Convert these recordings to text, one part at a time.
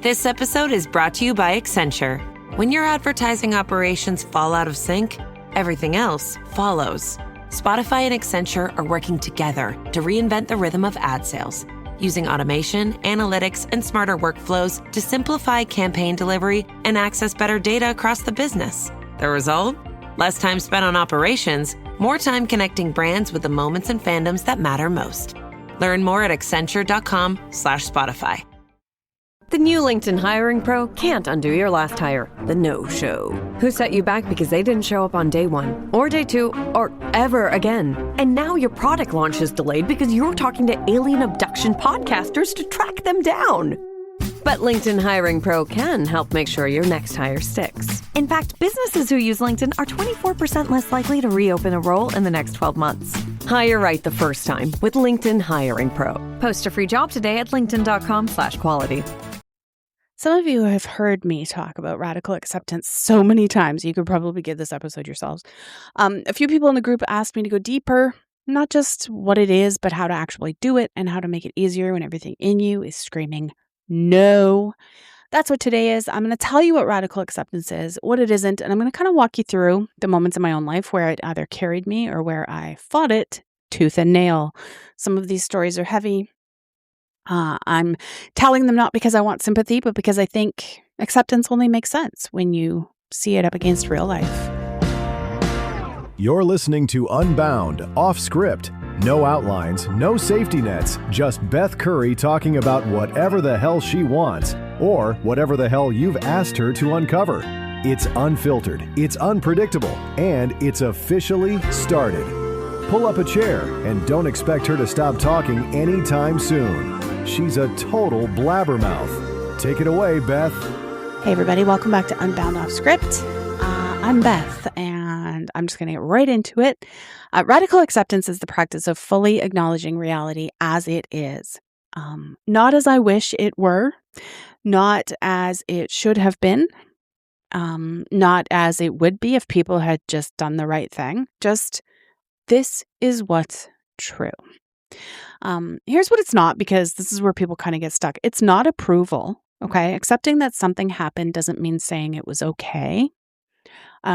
This episode is brought to you by Accenture. When your advertising operations fall out of sync, everything else follows. Spotify and Accenture are working together to reinvent the rhythm of ad sales, using automation, analytics, and smarter workflows to simplify campaign delivery and access better data across the business. The result? Less time spent on operations, more time connecting brands with the moments and fandoms that matter most. Learn more at accenture.com/Spotify. The new LinkedIn Hiring Pro can't undo your last hire, the no-show. Who set you back because they didn't show up on day one, or day two, or ever again. And now your product launch is delayed because you're talking to alien abduction podcasters to track them down. But LinkedIn Hiring Pro can help make sure your next hire sticks. In fact, businesses who use LinkedIn are 24% less likely to reopen a role in the next 12 months. Hire right the first time with LinkedIn Hiring Pro. Post a free job today at linkedin.com/quality. Some of you have heard me talk about radical acceptance so many times, you could probably give this episode yourselves. A few people in the group asked me to go deeper, not just what it is, but how to actually do it and how to make it easier when everything in you is screaming, no. That's what today is. I'm going to tell you what radical acceptance is, what it isn't, and I'm going to kind of walk you through the moments in my own life where it either carried me or where I fought it tooth and nail. Some of these stories are heavy. I'm telling them not because I want sympathy, but because I think acceptance only makes sense when you see it up against real life. You're listening to Unbound, off script. No outlines, no safety nets, just Beth Curry talking about whatever the hell she wants, or whatever the hell you've asked her to uncover. It's unfiltered, it's unpredictable, and it's officially started. Pull up a chair and don't expect her to stop talking anytime soon. She's a total blabbermouth. Take it away, Beth. Hey everybody, welcome back to Unbound Off Script. I'm Beth, and I'm just going to get right into it. Radical acceptance is the practice of fully acknowledging reality as it is. Not as I wish it were, not as it should have been, not as it would be if people had just done the right thing. Just, this is what's true. Here's what it's not, because this is where people kind of get stuck. It's not approval, okay? Accepting that something happened doesn't mean saying it was okay.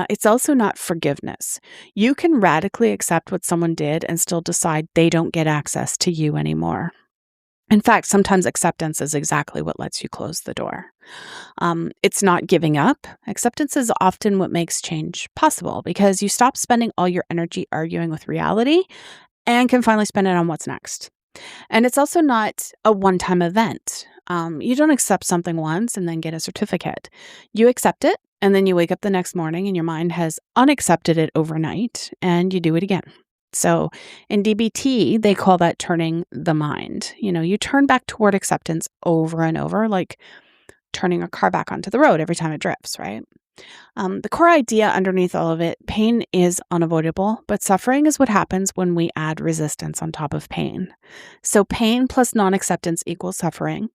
It's also not forgiveness. You can radically accept what someone did and still decide they don't get access to you anymore. In fact, sometimes acceptance is exactly what lets you close the door. It's not giving up. Acceptance is often what makes change possible because you stop spending all your energy arguing with reality and can finally spend it on what's next. And it's also not a one-time event. You don't accept something once and then get a certificate. You accept it, and then you wake up the next morning and your mind has unaccepted it overnight, and you do it again. So in DBT, they call that turning the mind. You turn back toward acceptance over and over, like turning a car back onto the road every time it drifts, right? The core idea underneath all of it, pain is unavoidable, but suffering is what happens when we add resistance on top of pain. So pain plus non-acceptance equals suffering.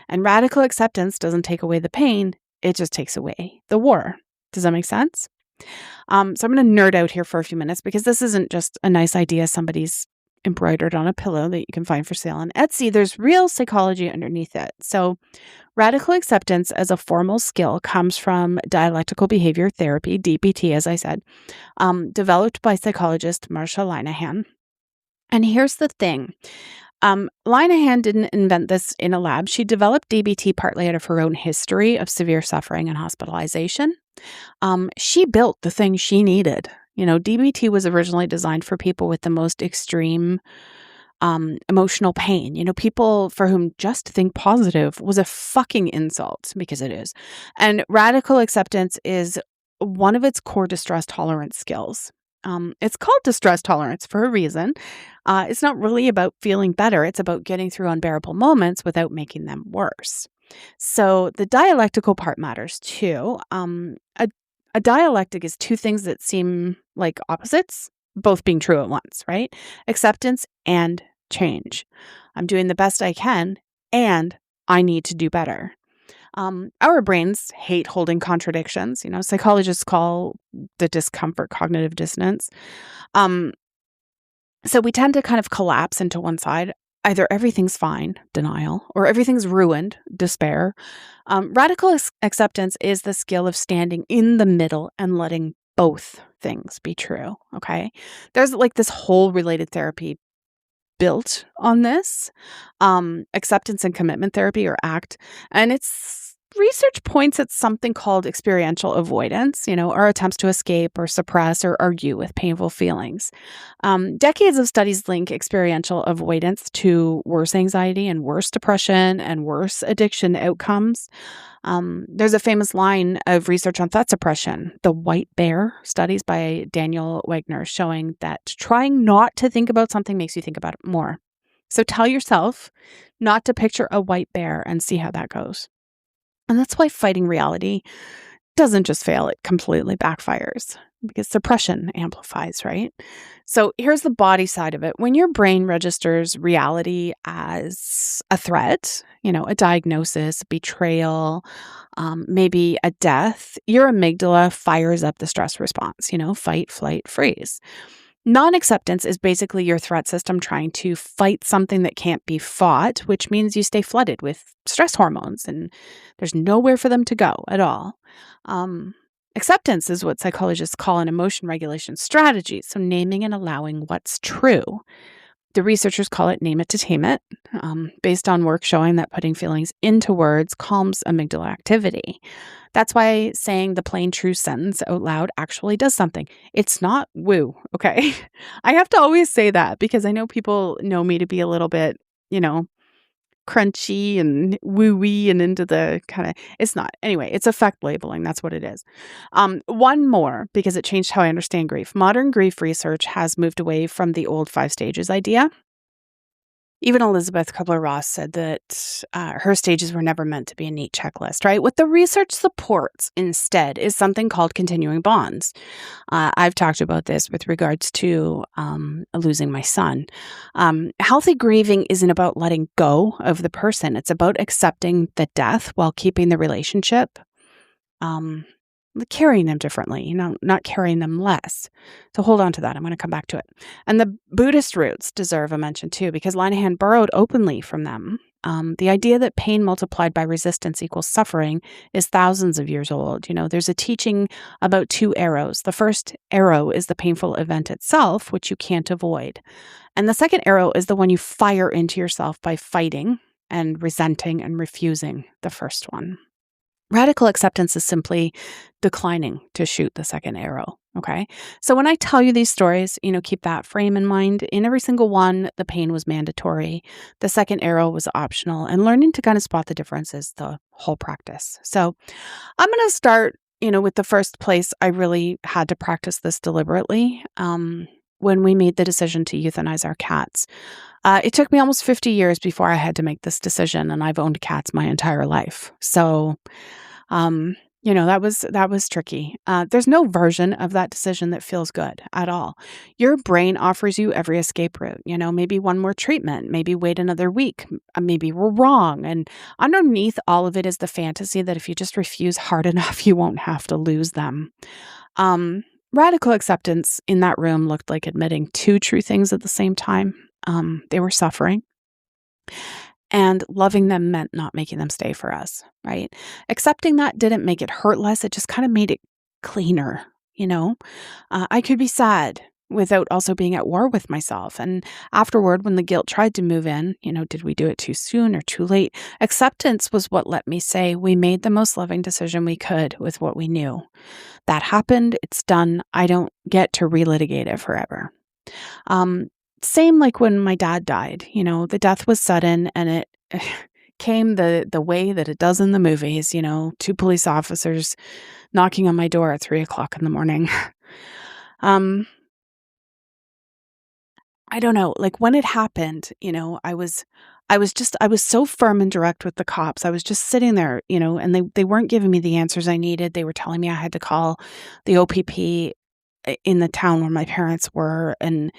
And radical acceptance doesn't take away the pain, it just takes away the war. Does that make sense? So I'm going to nerd out here for a few minutes because this isn't just a nice idea somebody's embroidered on a pillow that you can find for sale on Etsy. There's real psychology underneath it. So radical acceptance as a formal skill comes from dialectical behavior therapy, DBT, as I said, developed by psychologist Marsha Linehan. And here's the thing. Linehan didn't invent this in a lab. She developed DBT partly out of her own history of severe suffering and hospitalization. She built the thing she needed. DBT was originally designed for people with the most extreme emotional pain. People for whom just think positive was a fucking insult, because it is. And radical acceptance is one of its core distress tolerance skills. It's called distress tolerance for a reason. It's not really about feeling better. It's about getting through unbearable moments without making them worse. So the dialectical part matters too. A dialectic is two things that seem like opposites, both being true at once, right? Acceptance and change. I'm doing the best I can, and I need to do better. Our brains hate holding contradictions. Psychologists call the discomfort cognitive dissonance. So we tend to kind of collapse into one side. either everything's fine, denial, or everything's ruined, despair. Radical acceptance is the skill of standing in the middle and letting both things be true. Okay. There's like this whole related therapy built on this, acceptance and commitment therapy, or ACT. And research points at something called experiential avoidance, our attempts to escape or suppress or argue with painful feelings. Decades of studies link experiential avoidance to worse anxiety and worse depression and worse addiction outcomes. There's a famous line of research on thought suppression, the white bear studies by Daniel Wagner, showing that trying not to think about something makes you think about it more. So tell yourself not to picture a white bear and see how that goes. And that's why fighting reality doesn't just fail, it completely backfires because suppression amplifies, right? So here's the body side of it. When your brain registers reality as a threat, a diagnosis, betrayal, maybe a death, your amygdala fires up the stress response, fight, flight, freeze. Non-acceptance is basically your threat system trying to fight something that can't be fought, which means you stay flooded with stress hormones and there's nowhere for them to go at all. Acceptance is what psychologists call an emotion regulation strategy, so naming and allowing what's true. The researchers call it name it to tame it, based on work showing that putting feelings into words calms amygdala activity. That's why saying the plain true sentence out loud actually does something. It's not woo, okay? I have to always say that because I know people know me to be a little bit, crunchy and woo-wee and into the kind of, it's not. Anyway, it's affect labeling. That's what it is. One more, because it changed how I understand grief. Modern grief research has moved away from the old 5 stages idea. Even Elizabeth Kubler-Ross said that her stages were never meant to be a neat checklist, right? What the research supports instead is something called continuing bonds. I've talked about this with regards to losing my son. Healthy grieving isn't about letting go of the person. It's about accepting the death while keeping the relationship, carrying them differently, not carrying them less. So hold on to that. I'm going to come back to it. And the Buddhist roots deserve a mention too, because Linehan borrowed openly from them. The idea that pain multiplied by resistance equals suffering is thousands of years old. There's a teaching about 2 arrows. The first arrow is the painful event itself, which you can't avoid. And the second arrow is the one you fire into yourself by fighting and resenting and refusing the first one. Radical acceptance is simply declining to shoot the second arrow, okay? So when I tell you these stories, keep that frame in mind. In every single one, the pain was mandatory. The second arrow was optional. And learning to kind of spot the difference is the whole practice. So I'm going to start, with the first place I really had to practice this deliberately. When we made the decision to euthanize our cats. It took me almost 50 years before I had to make this decision, and I've owned cats my entire life. So, that was tricky. There's no version of that decision that feels good at all. Your brain offers you every escape route, maybe one more treatment, maybe wait another week, maybe we're wrong. And underneath all of it is the fantasy that if you just refuse hard enough, you won't have to lose them. Radical acceptance in that room looked like admitting 2 true things at the same time. They were suffering, and loving them meant not making them stay for us, right? Accepting that didn't make it hurt less. It just kind of made it cleaner, I could be sad without also being at war with myself. And afterward, when the guilt tried to move in, did we do it too soon or too late? Acceptance was what let me say we made the most loving decision we could with what we knew. That happened. It's done. I don't get to relitigate it forever. Same like when my dad died, the death was sudden and it came the way that it does in the movies, 2 police officers knocking on my door at 3:00 in the morning. I don't know, like when it happened, I was so firm and direct with the cops. I was just sitting there, and they weren't giving me the answers I needed. They were telling me I had to call the OPP in the town where my parents were. And,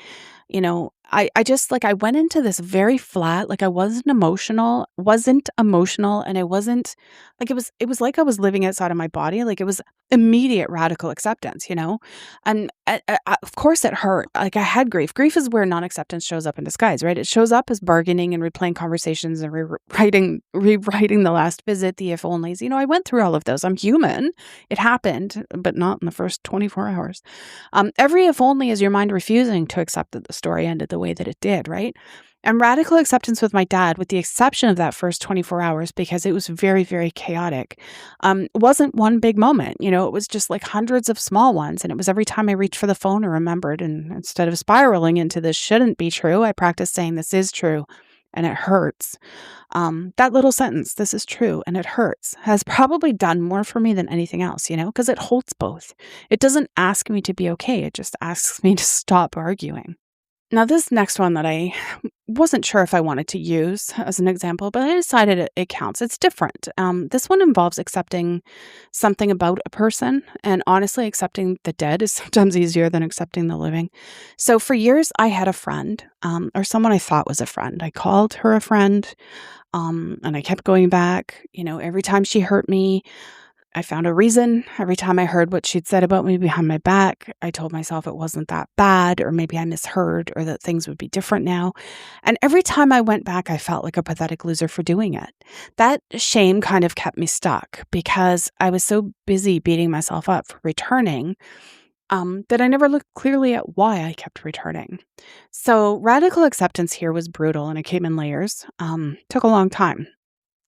I just like, I went into this very flat, like I wasn't emotional, and I wasn't like, it was like I was living outside of my body. Like it was immediate radical acceptance, and of course it hurt. Like I had grief. Grief is where non-acceptance shows up in disguise, right? It shows up as bargaining and replaying conversations and rewriting the last visit, the if onlys. I went through all of those. I'm human. It happened, but not in the first 24 hours. Every if only is your mind refusing to accept that the story ended the way that it did, right? And radical acceptance with my dad, with the exception of that first 24 hours, because it was very, very chaotic, wasn't one big moment. It was just like hundreds of small ones. And it was every time I reached for the phone or remembered. And instead of spiraling into this shouldn't be true, I practiced saying this is true and it hurts. That little sentence, this is true and it hurts, has probably done more for me than anything else, because it holds both. It doesn't ask me to be okay. It just asks me to stop arguing. Now, this next one that I wasn't sure if I wanted to use as an example, but I decided it counts. It's different. This one involves accepting something about a person, and honestly, accepting the dead is sometimes easier than accepting the living. So for years, I had a friend, or someone I thought was a friend. I called her a friend, and I kept going back. Every time she hurt me, I found a reason. Every time I heard what she'd said about me behind my back, I told myself it wasn't that bad, or maybe I misheard, or that things would be different now. And every time I went back, I felt like a pathetic loser for doing it. That shame kind of kept me stuck because I was so busy beating myself up for returning that I never looked clearly at why I kept returning. So radical acceptance here was brutal, and it came in layers. Took a long time.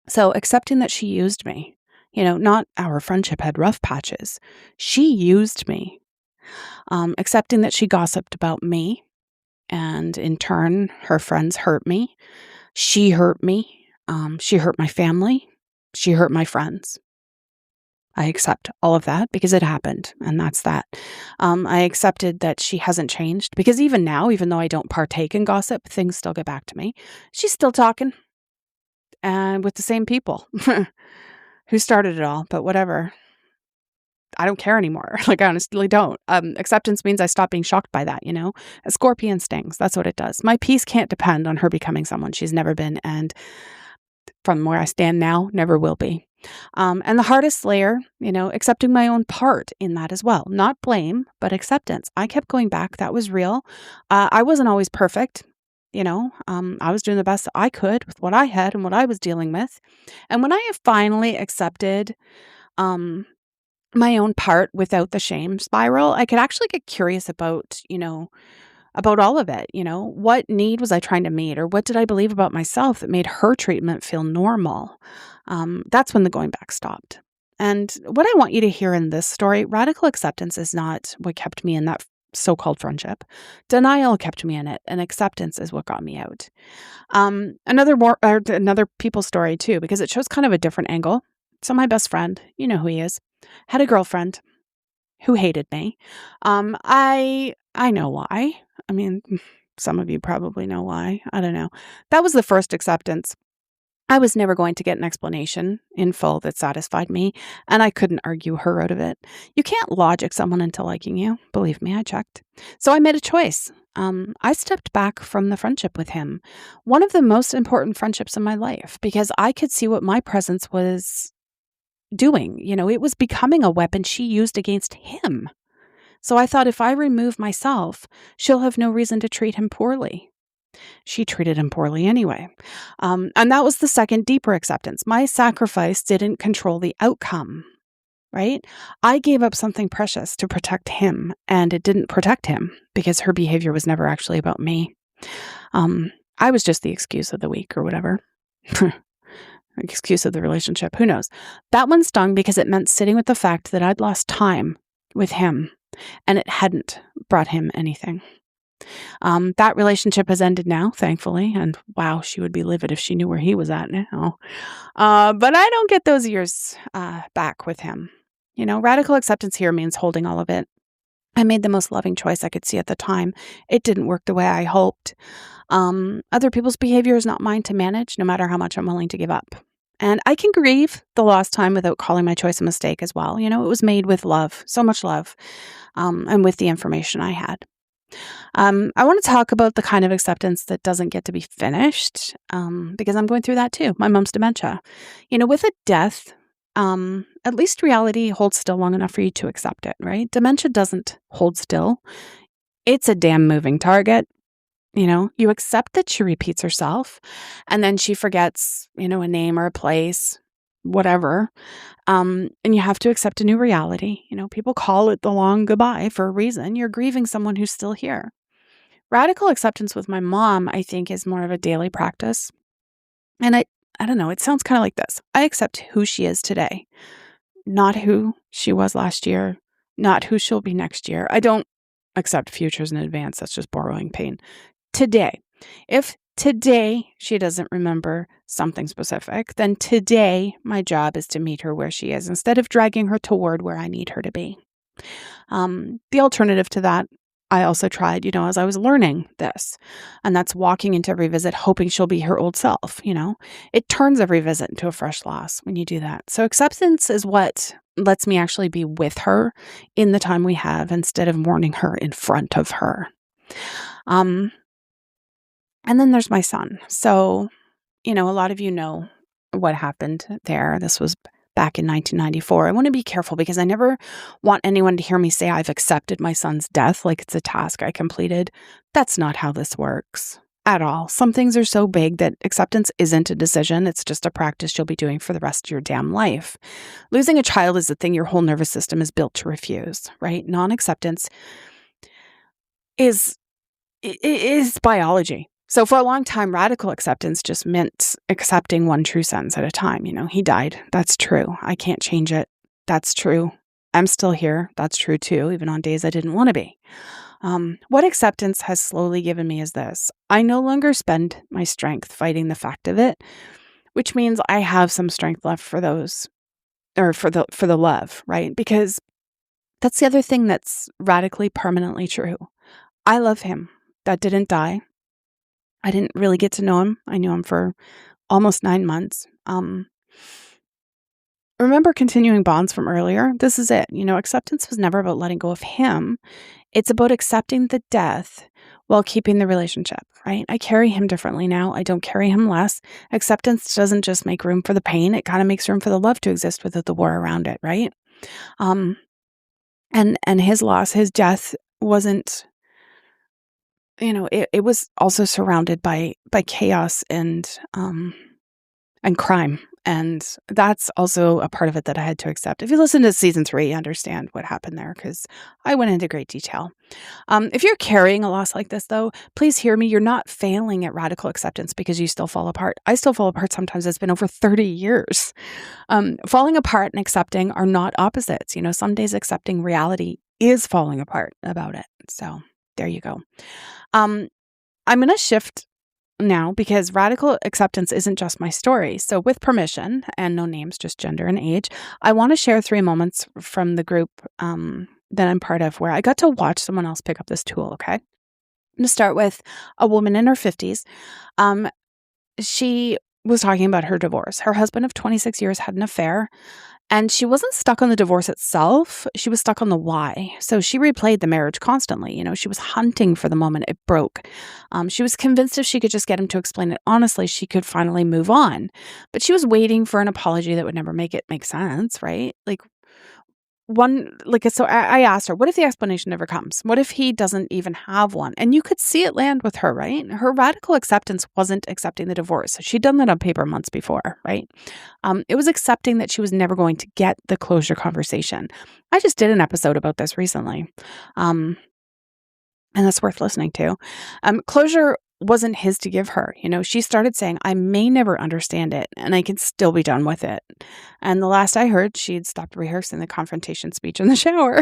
So accepting that she used me. Not our friendship had rough patches. She used me. Accepting that she gossiped about me, and in turn, her friends hurt me. She hurt me. She hurt my family. She hurt my friends. I accept all of that because it happened, and that's that. I accepted that she hasn't changed because even now, even though I don't partake in gossip, things still get back to me. She's still talking, and with the same people. Who started it all, but whatever. I don't care anymore. Like, I honestly don't. Acceptance means I stop being shocked by that, A scorpion stings. That's what it does. My peace can't depend on her becoming someone she's never been, and from where I stand now, never will be. And the hardest layer, accepting my own part in that as well. Not blame, but acceptance. I kept going back. That was real. I wasn't always perfect. I was doing the best I could with what I had and what I was dealing with. And when I have finally accepted my own part without the shame spiral, I could actually get curious about all of it. What need was I trying to meet, or what did I believe about myself that made her treatment feel normal? That's when the going back stopped. And what I want you to hear in this story, radical acceptance is not what kept me in that so-called friendship. Denial kept me in it, and acceptance is what got me out. Another people story too, because it shows kind of a different angle. So my best friend, you know who he is, had a girlfriend who hated me. I know why. I mean, some of you probably know why. I don't know. That was the first acceptance. I was never going to get an explanation in full that satisfied me, and I couldn't argue her out of it. You can't logic someone into liking you. Believe me, I checked. So I made a choice. I stepped back from the friendship with him, one of the most important friendships in my life, because I could see what my presence was doing. It was becoming a weapon she used against him. So I thought, if I remove myself, she'll have no reason to treat him poorly. She treated him poorly anyway. And that was the second, deeper acceptance. My sacrifice didn't control the outcome, right? I gave up something precious to protect him, and it didn't protect him because her behavior was never actually about me. I was just the excuse of the week or whatever. Excuse of the relationship. Who knows? That one stung because it meant sitting with the fact that I'd lost time with him, and it hadn't brought him anything. That relationship has ended now, thankfully, and wow, she would be livid if she knew where he was at now. But I don't get those years back with him. Radical acceptance here means holding all of it. I made the most loving choice I could see at the time. It didn't work the way I hoped. Other people's behavior is not mine to manage, no matter how much I'm willing to give up. And I can grieve the lost time without calling my choice a mistake as well. It was made with love, so much love, and with the information I had. I want to talk about the kind of acceptance that doesn't get to be finished, because I'm going through that too. My mom's dementia. With a death, at least reality holds still long enough for you to accept it, right? Dementia doesn't hold still. It's a damn moving target. You accept that she repeats herself and then she forgets, a name or a place, whatever. And you have to accept a new reality. People call it the long goodbye for a reason. You're grieving someone who's still here. Radical acceptance with my mom, I think, is more of a daily practice. And I don't know, it sounds kind of like this. I accept who she is today, not who she was last year, not who she'll be next year. I don't accept futures in advance. That's just borrowing pain. Today. If today she doesn't remember something specific, then today my job is to meet her where she is instead of dragging her toward where I need her to be. The alternative to that, I also tried, as I was learning this, and that's walking into every visit hoping she'll be her old self. It turns every visit into a fresh loss when you do that. So acceptance is what lets me actually be with her in the time we have instead of mourning her in front of her. And then there's my son. So, a lot of you know what happened there. This was back in 1994. I want to be careful because I never want anyone to hear me say I've accepted my son's death like it's a task I completed. That's not how this works at all. Some things are so big that acceptance isn't a decision. It's just a practice you'll be doing for the rest of your damn life. Losing a child is the thing your whole nervous system is built to refuse, right? Non-acceptance is biology. So for a long time, radical acceptance just meant accepting one true sentence at a time. He died. That's true. I can't change it. That's true. I'm still here. That's true too, even on days I didn't want to be. What acceptance has slowly given me is this. I no longer spend my strength fighting the fact of it, which means I have some strength left for those, or for the love, right? Because that's the other thing that's radically permanently true. I love him. That didn't die. I didn't really get to know him. I knew him for almost 9 months. Remember continuing bonds from earlier? This is it. Acceptance was never about letting go of him. It's about accepting the death while keeping the relationship, right? I carry him differently now. I don't carry him less. Acceptance doesn't just make room for the pain. It kind of makes room for the love to exist without the war around it, right? And his loss, his death wasn't, it was also surrounded by chaos and crime. And that's also a part of it that I had to accept. If you listen to season 3, you understand what happened there because I went into great detail. If you're carrying a loss like this, though, please hear me. You're not failing at radical acceptance because you still fall apart. I still fall apart sometimes. It's been over 30 years. Falling apart and accepting are not opposites. Some days accepting reality is falling apart about it. So there you go. I'm going to shift now because radical acceptance isn't just my story. So with permission and no names, just gender and age, I want to share 3 moments from the group that I'm part of where I got to watch someone else pick up this tool, okay? I'm going to start with a woman in her 50s. She was talking about her divorce. Her husband of 26 years had an affair. And she wasn't stuck on the divorce itself. She was stuck on the why. So she replayed the marriage constantly. She was hunting for the moment it broke. She was convinced if she could just get him to explain it honestly, she could finally move on. But she was waiting for an apology that would never make it make sense, right? So I asked her, what if the explanation never comes? What if he doesn't even have one? And you could see it land with her, right? Her radical acceptance wasn't accepting the divorce. She'd done that on paper months before, right? It was accepting that she was never going to get the closure conversation. I just did an episode about this recently. And that's worth listening to. Closure wasn't his to give her. She started saying, I may never understand it and I can still be done with it. And the last I heard, she'd stopped rehearsing the confrontation speech in the shower.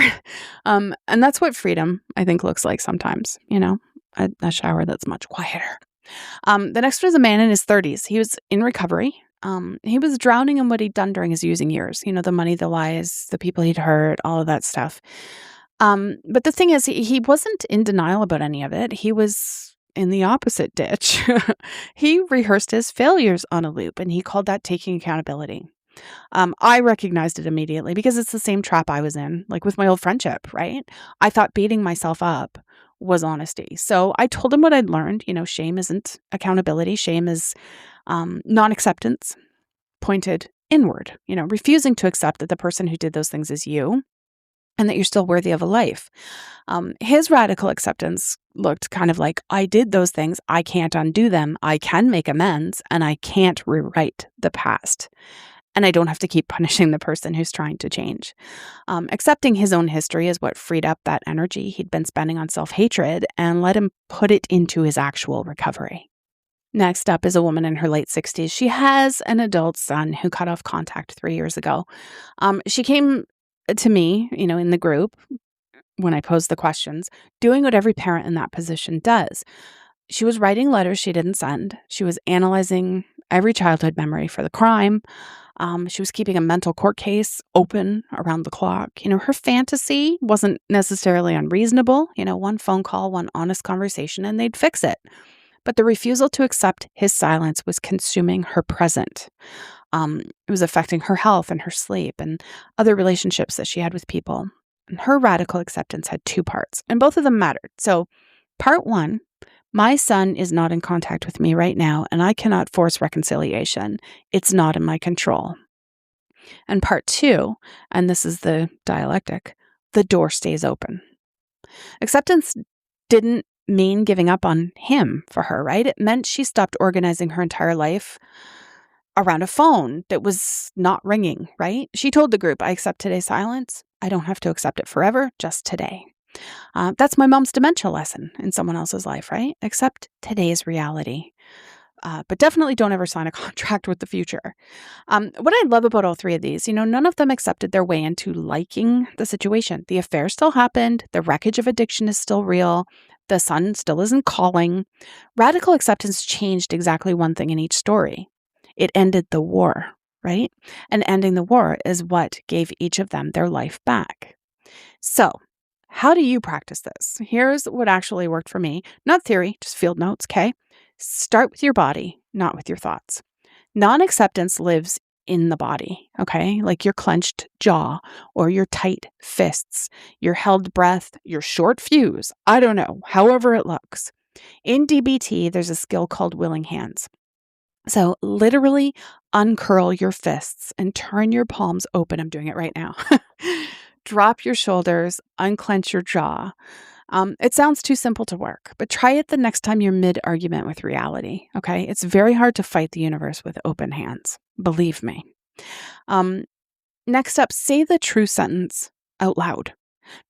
And that's what freedom, I think, looks like sometimes, a shower that's much quieter. The next was a man in his 30s. He was in recovery. He was drowning in what he'd done during his using years. The money, the lies, the people he'd hurt, all of that stuff. But the thing is, he wasn't in denial about any of it. He was in the opposite ditch. He rehearsed his failures on a loop, and he called that taking accountability. I recognized it immediately because it's the same trap I was in, like with my old friendship, right? I thought beating myself up was honesty. So I told him what I'd learned. Shame isn't accountability. Shame is non-acceptance pointed inward, refusing to accept that the person who did those things is you and that you're still worthy of a life. His radical acceptance looked kind of like, I did those things. I can't undo them. I can make amends and I can't rewrite the past. And I don't have to keep punishing the person who's trying to change. Accepting his own history is what freed up that energy he'd been spending on self-hatred and let him put it into his actual recovery. Next up is a woman in her late 60s. She has an adult son who cut off contact 3 years ago. She came to me, in the group when I posed the questions, doing what every parent in that position does. She was writing letters she didn't send. She was analyzing every childhood memory for the crime. She was keeping a mental court case open around the clock. Her fantasy wasn't necessarily unreasonable. One phone call, one honest conversation, and they'd fix it. But the refusal to accept his silence was consuming her present. It was affecting her health and her sleep and other relationships that she had with people. And her radical acceptance had 2 parts, and both of them mattered. So part 1, my son is not in contact with me right now, and I cannot force reconciliation. It's not in my control. And part 2, and this is the dialectic, the door stays open. Acceptance didn't mean giving up on him for her, right? It meant she stopped organizing her entire life around a phone that was not ringing, right? She told the group, I accept today's silence. I don't have to accept it forever, just today. That's my mom's dementia lesson in someone else's life, right? Accept today's reality. But definitely don't ever sign a contract with the future. What I love about all 3 of these, none of them accepted their way into liking the situation. The affair still happened. The wreckage of addiction is still real. The son still isn't calling. Radical acceptance changed exactly one thing in each story. It ended the war, right? And ending the war is what gave each of them their life back. So, how do you practice this? Here's what actually worked for me. Not theory, just field notes, okay? Start with your body, not with your thoughts. Non-acceptance lives in the body, okay? Like your clenched jaw or your tight fists, your held breath, your short fuse. I don't know, however it looks. In DBT, there's a skill called willing hands. So literally uncurl your fists and turn your palms open. I'm doing it right now. Drop your shoulders, unclench your jaw. It sounds too simple to work, but try it the next time you're mid-argument with reality, okay? It's very hard to fight the universe with open hands. Believe me. Next up, say the true sentence out loud.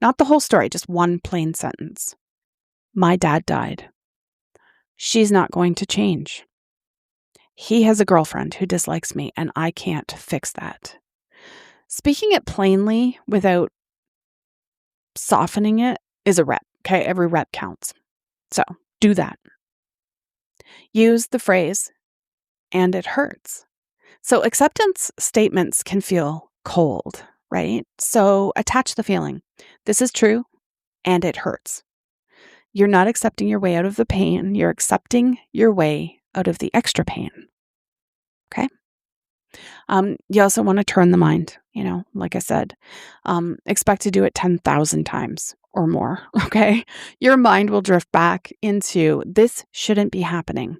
Not the whole story, just one plain sentence. My dad died. She's not going to change. He has a girlfriend who dislikes me, and I can't fix that. Speaking it plainly without softening it is a rep, okay? Every rep counts. So do that. Use the phrase, and it hurts. So acceptance statements can feel cold, right? So attach the feeling. This is true, and it hurts. You're not accepting your way out of the pain. You're accepting your way out of the extra pain. Okay? You also want to turn the mind, like I said, expect to do it 10,000 times or more. Okay? Your mind will drift back into this shouldn't be happening.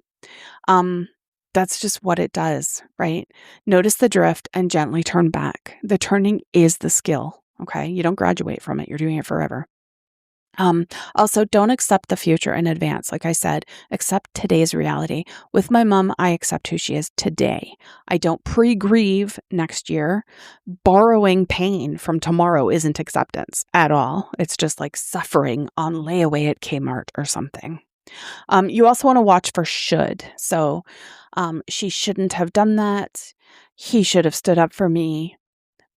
That's just what it does, right? Notice the drift and gently turn back. The turning is the skill. Okay? You don't graduate from it. You're doing it forever. Also, don't accept the future in advance. Like I said, accept today's reality. With my mom, I accept who she is today. I don't pre-grieve next year. Borrowing pain from tomorrow isn't acceptance at all. It's just like suffering on layaway at Kmart or something. You also want to watch for should. So, she shouldn't have done that. He should have stood up for me.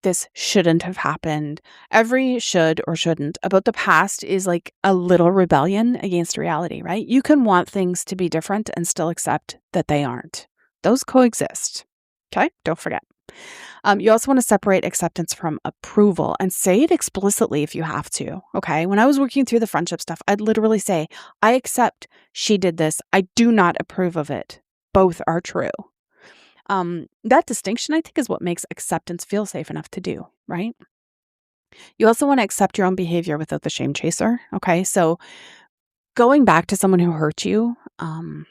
This shouldn't have happened. Every should or shouldn't about the past is like a little rebellion against reality, right? You can want things to be different and still accept that they aren't. Those coexist. Okay? Don't forget. You also want to separate acceptance from approval and say it explicitly if you have to. Okay? When I was working through the friendship stuff, I'd literally say, I accept she did this. I do not approve of it. Both are true. That distinction, I think, is what makes acceptance feel safe enough to do, right? You also want to accept your own behavior without the shame chaser. Okay. So going back to someone who hurt you,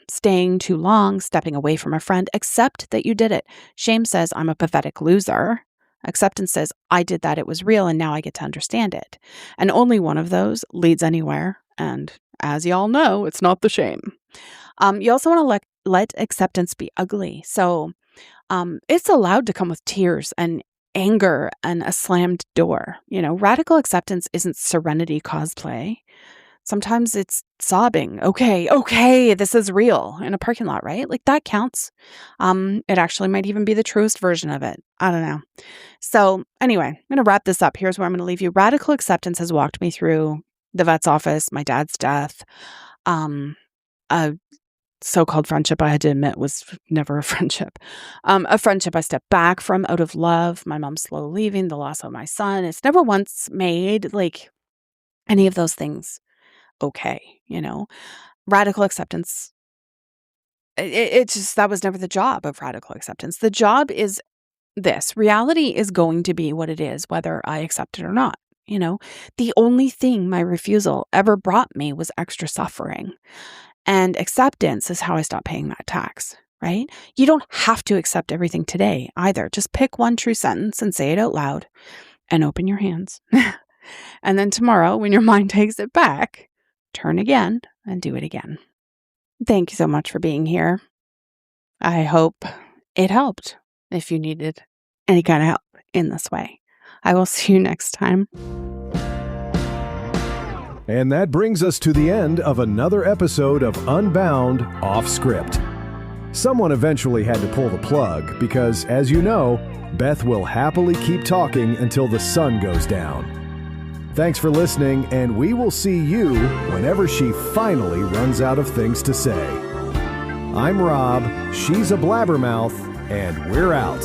staying too long, stepping away from a friend, accept that you did it. Shame says, I'm a pathetic loser. Acceptance says, I did that, it was real, and now I get to understand it. And only one of those leads anywhere. And as y'all know, it's not the shame. You also want to let acceptance be ugly. So it's allowed to come with tears and anger and a slammed door. Radical acceptance isn't serenity cosplay. Sometimes it's sobbing. Okay, this is real in a parking lot, right? Like that counts. It actually might even be the truest version of it. I don't know. So anyway, I'm going to wrap this up. Here's where I'm going to leave you. Radical acceptance has walked me through the vet's office, my dad's death, a so-called friendship I had to admit was never a friendship. A friendship I stepped back from out of love, my mom's slow leaving, the loss of my son. It's never once made like any of those things okay, Radical acceptance, it's just, that was never the job of radical acceptance. The job is this. Reality is going to be what it is, whether I accept it or not. The only thing my refusal ever brought me was extra suffering. And acceptance is how I stopped paying that tax, right? You don't have to accept everything today either. Just pick one true sentence and say it out loud and open your hands. And then tomorrow, when your mind takes it back, turn again and do it again. Thank you so much for being here. I hope it helped if you needed any kind of help in this way. I will see you next time. And that brings us to the end of another episode of Unbound Off Script. Someone eventually had to pull the plug because, as you know, Beth will happily keep talking until the sun goes down. Thanks for listening, and we will see you whenever she finally runs out of things to say. I'm Rob, she's a blabbermouth, and we're out.